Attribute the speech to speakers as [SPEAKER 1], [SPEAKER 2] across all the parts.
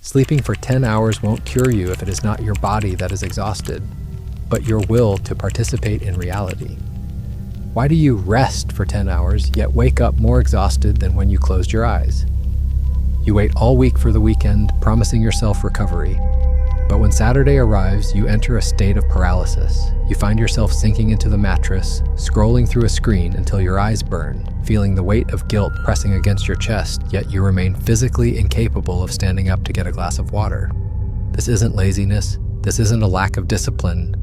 [SPEAKER 1] Sleeping for 10 hours won't cure you if it is not your body that is exhausted, but your will to participate in reality. Why do you rest for 10 hours, yet wake up more exhausted than when you closed your eyes? You wait all week for the weekend, promising yourself recovery. But when Saturday arrives, you enter a state of paralysis. You find yourself sinking into the mattress, scrolling through a screen until your eyes burn, feeling the weight of guilt pressing against your chest, yet you remain physically incapable of standing up to get a glass of water. This isn't laziness. This isn't a lack of discipline.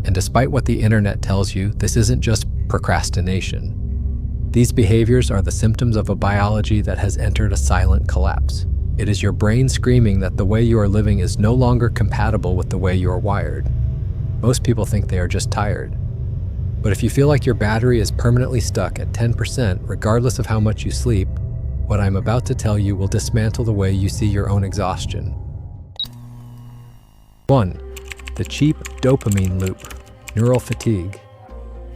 [SPEAKER 1] And despite what the internet tells you, this isn't just procrastination. These behaviors are the symptoms of a biology that has entered a silent collapse. It is your brain screaming that the way you are living is no longer compatible with the way you are wired. Most people think they are just tired. But if you feel like your battery is permanently stuck at 10%, regardless of how much you sleep, what I'm about to tell you will dismantle the way you see your own exhaustion. 1. The cheap dopamine loop, neural fatigue.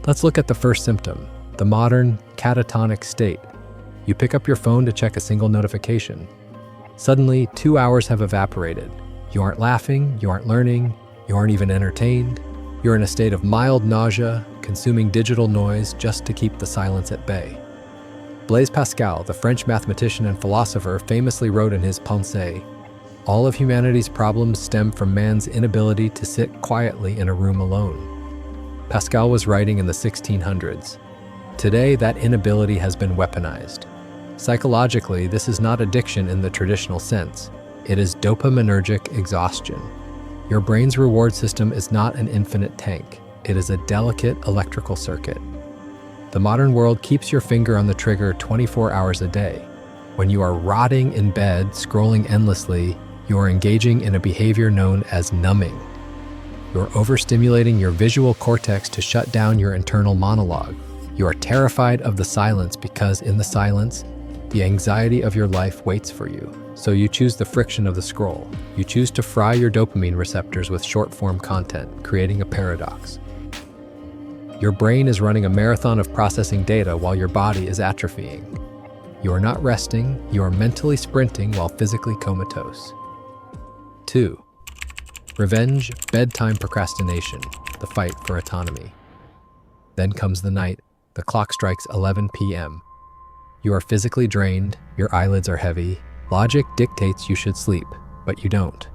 [SPEAKER 1] Let's look at the first symptom, the modern catatonic state. You pick up your phone to check a single notification. Suddenly, 2 hours have evaporated. You aren't laughing, you aren't learning, you aren't even entertained. You're in a state of mild nausea, consuming digital noise just to keep the silence at bay. Blaise Pascal, the French mathematician and philosopher, famously wrote in his Pensées, "All of humanity's problems stem from man's inability to sit quietly in a room alone." Pascal was writing in the 1600s. Today, that inability has been weaponized. Psychologically, this is not addiction in the traditional sense. It is dopaminergic exhaustion. Your brain's reward system is not an infinite tank. It is a delicate electrical circuit. The modern world keeps your finger on the trigger 24 hours a day. When you are rotting in bed, scrolling endlessly, you are engaging in a behavior known as numbing. You're overstimulating your visual cortex to shut down your internal monologue. You are terrified of the silence because in the silence, the anxiety of your life waits for you. So you choose the friction of the scroll. You choose to fry your dopamine receptors with short-form content, creating a paradox. Your brain is running a marathon of processing data while your body is atrophying. You are not resting, you are mentally sprinting while physically comatose. 2. Revenge, bedtime procrastination, the fight for autonomy. Then comes the night. The clock strikes 11 p.m. You are physically drained, your eyelids are heavy. Logic dictates you should sleep, but you don't.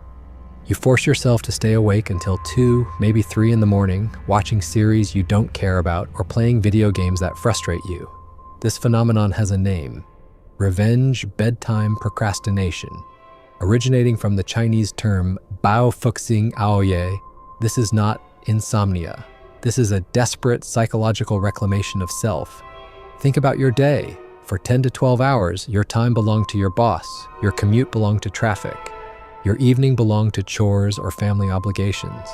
[SPEAKER 1] You force yourself to stay awake until 2, maybe 3 in the morning, watching series you don't care about or playing video games that frustrate you. This phenomenon has a name: revenge bedtime procrastination. Originating from the Chinese term bao fuxing aoye, this is not insomnia. This is a desperate psychological reclamation of self. Think about your day. For 10 to 12 hours, your time belonged to your boss, your commute belonged to traffic, your evening belonged to chores or family obligations.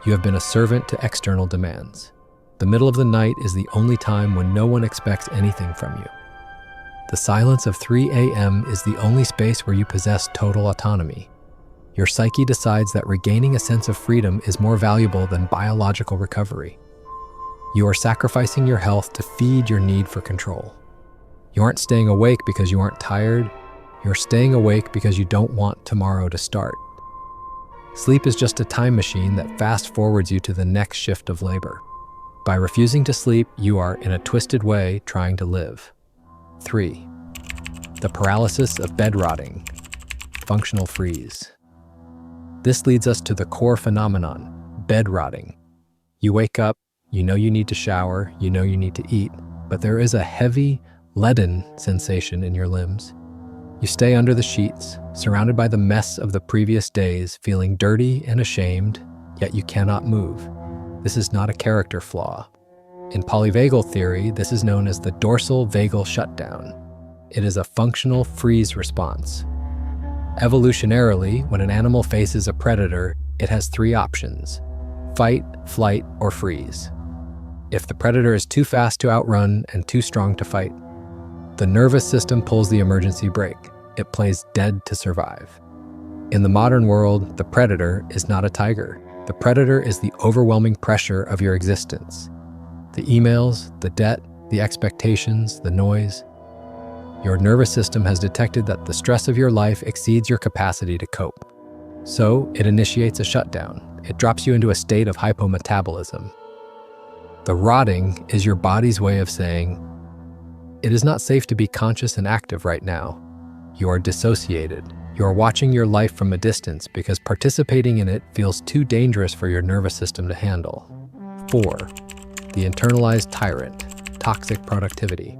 [SPEAKER 1] You have been a servant to external demands. The middle of the night is the only time when no one expects anything from you. The silence of 3 a.m. is the only space where you possess total autonomy. Your psyche decides that regaining a sense of freedom is more valuable than biological recovery. You are sacrificing your health to feed your need for control. You aren't staying awake because you aren't tired. You're staying awake because you don't want tomorrow to start. Sleep is just a time machine that fast forwards you to the next shift of labor. By refusing to sleep, you are, in a twisted way, trying to live. 3. The paralysis of bed rotting, functional freeze. This leads us to the core phenomenon, bed rotting. You wake up, you know you need to shower, you know you need to eat, but there is a heavy, leaden sensation in your limbs. You stay under the sheets, surrounded by the mess of the previous days, feeling dirty and ashamed, yet you cannot move. This is not a character flaw. In polyvagal theory, this is known as the dorsal vagal shutdown. It is a functional freeze response. Evolutionarily, when an animal faces a predator, it has 3 options: fight, flight, or freeze. If the predator is too fast to outrun and too strong to fight, the nervous system pulls the emergency brake. It plays dead to survive. In the modern world, the predator is not a tiger. The predator is the overwhelming pressure of your existence. The emails, the debt, the expectations, the noise. Your nervous system has detected that the stress of your life exceeds your capacity to cope. So, it initiates a shutdown. It drops you into a state of hypometabolism. The rotting is your body's way of saying, it is not safe to be conscious and active right now. You are dissociated. You are watching your life from a distance because participating in it feels too dangerous for your nervous system to handle. 4. The internalized tyrant, toxic productivity.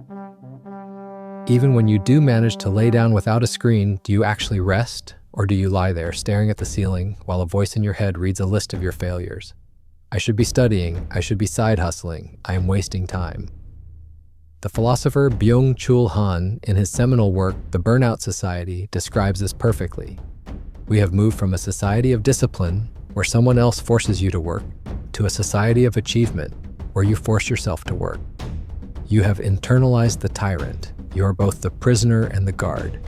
[SPEAKER 1] Even when you do manage to lay down without a screen, do you actually rest? Or do you lie there staring at the ceiling while a voice in your head reads a list of your failures? I should be studying, I should be side hustling, I am wasting time. The philosopher Byung-Chul Han, in his seminal work, The Burnout Society, describes this perfectly. We have moved from a society of discipline, where someone else forces you to work, to a society of achievement, where you force yourself to work. You have internalized the tyrant. You are both the prisoner and the guard.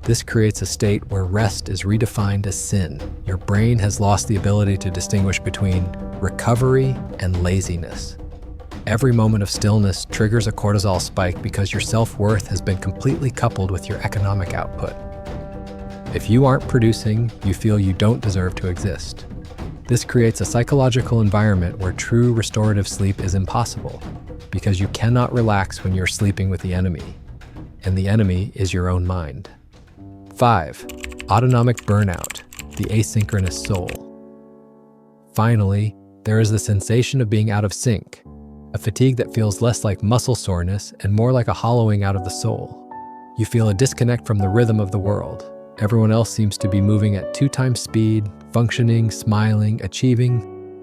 [SPEAKER 1] This creates a state where rest is redefined as sin. Your brain has lost the ability to distinguish between recovery and laziness. Every moment of stillness triggers a cortisol spike because your self-worth has been completely coupled with your economic output. If you aren't producing, you feel you don't deserve to exist. This creates a psychological environment where true restorative sleep is impossible because you cannot relax when you're sleeping with the enemy. And the enemy is your own mind. 5. Autonomic burnout, the asynchronous soul. Finally, there is the sensation of being out of sync, a fatigue that feels less like muscle soreness and more like a hollowing out of the soul. You feel a disconnect from the rhythm of the world. Everyone else seems to be moving at 2 times speed, functioning, smiling, achieving,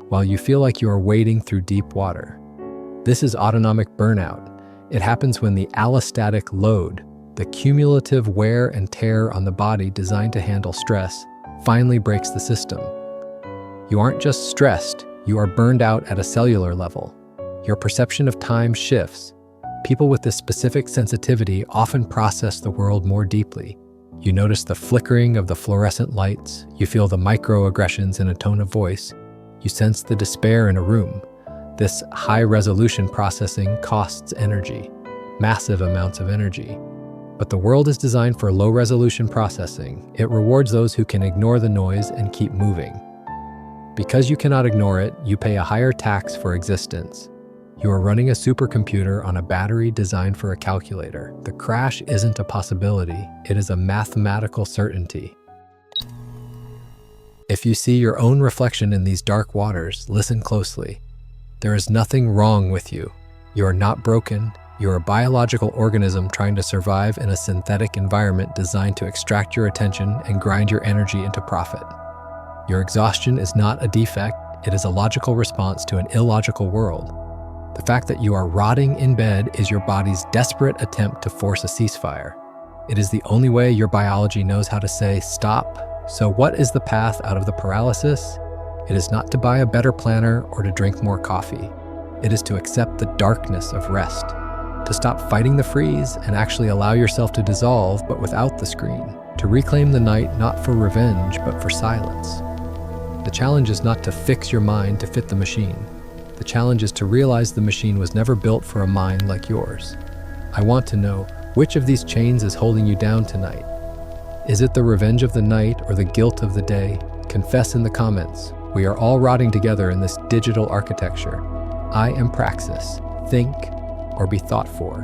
[SPEAKER 1] while you feel like you are wading through deep water. This is autonomic burnout. It happens when the allostatic load, the cumulative wear and tear on the body designed to handle stress, finally breaks the system. You aren't just stressed, you are burned out at a cellular level. Your perception of time shifts. People with this specific sensitivity often process the world more deeply. You notice the flickering of the fluorescent lights, you feel the microaggressions in a tone of voice, you sense the despair in a room. This high-resolution processing costs energy, massive amounts of energy. But the world is designed for low-resolution processing. It rewards those who can ignore the noise and keep moving. Because you cannot ignore it, you pay a higher tax for existence. You are running a supercomputer on a battery designed for a calculator. The crash isn't a possibility, it is a mathematical certainty. If you see your own reflection in these dark waters, listen closely. There is nothing wrong with you. You are not broken. You are a biological organism trying to survive in a synthetic environment designed to extract your attention and grind your energy into profit. Your exhaustion is not a defect, it is a logical response to an illogical world. The fact that you are rotting in bed is your body's desperate attempt to force a ceasefire. It is the only way your biology knows how to say stop. So what is the path out of the paralysis? It is not to buy a better planner or to drink more coffee. It is to accept the darkness of rest, to stop fighting the freeze and actually allow yourself to dissolve but without the screen, to reclaim the night not for revenge but for silence. The challenge is not to fix your mind to fit the machine. The challenge is to realize the machine was never built for a mind like yours. I want to know, which of these chains is holding you down tonight? Is it the revenge of the night or the guilt of the day? Confess in the comments. We are all rotting together in this digital architecture. I am Praxis. Think or be thought for.